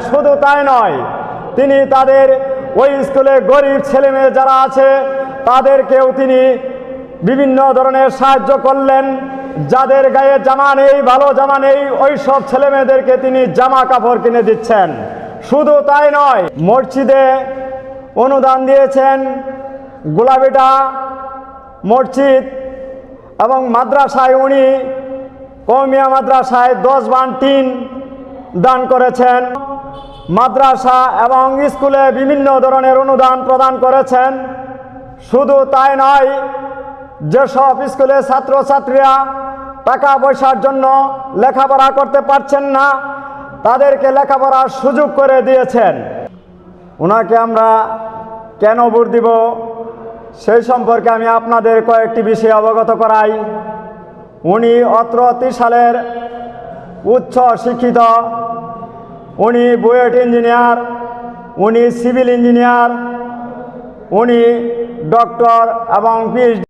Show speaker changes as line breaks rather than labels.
শুধু তাই নয়, তিনি তাদের ওই স্কুলে গরিব ছেলেমেয়ে যারা আছে তাদেরকেও তিনি বিভিন্ন ধরনের সাহায্য করলেন। যাদের গায়ে জামা নেই, ভালো জামা নেই, ওই সব ছেলেমেয়েদেরকে তিনি জামা কাপড় কিনে দিচ্ছেন। শুধু তাই নয়, মসজিদে অনুদান দিয়েছেন। গোলাবিটা মসজিদ এবং মাদ্রাসায় উনি কওমিয়া মাদ্রাসায় 10 বান টিন দান করেছেন। মাদ্রাসা এবং স্কুলে বিভিন্ন ধরনের অনুদান প্রদান করেছেন। শুধু তাই নয়, যেসব স্কুলে ছাত্রছাত্রীরা টাকা পয়সার জন্য লেখাপড়া করতে পারছেন না, তাদেরকে লেখাপড়ার সুযোগ করে দিয়েছেন। ওনাকে আমরা কেন ভোট দিব সেই সম্পর্কে আমি আপনাদের কয়েকটি বিষয় অবগত করাই। উনি অত্র ত্রিশালের উচ্চ শিক্ষিত, উনি বুয়েট ইঞ্জিনিয়ার, উনি সিভিল ইঞ্জিনিয়ার, উনি ডক্টর এবং পিএইচডি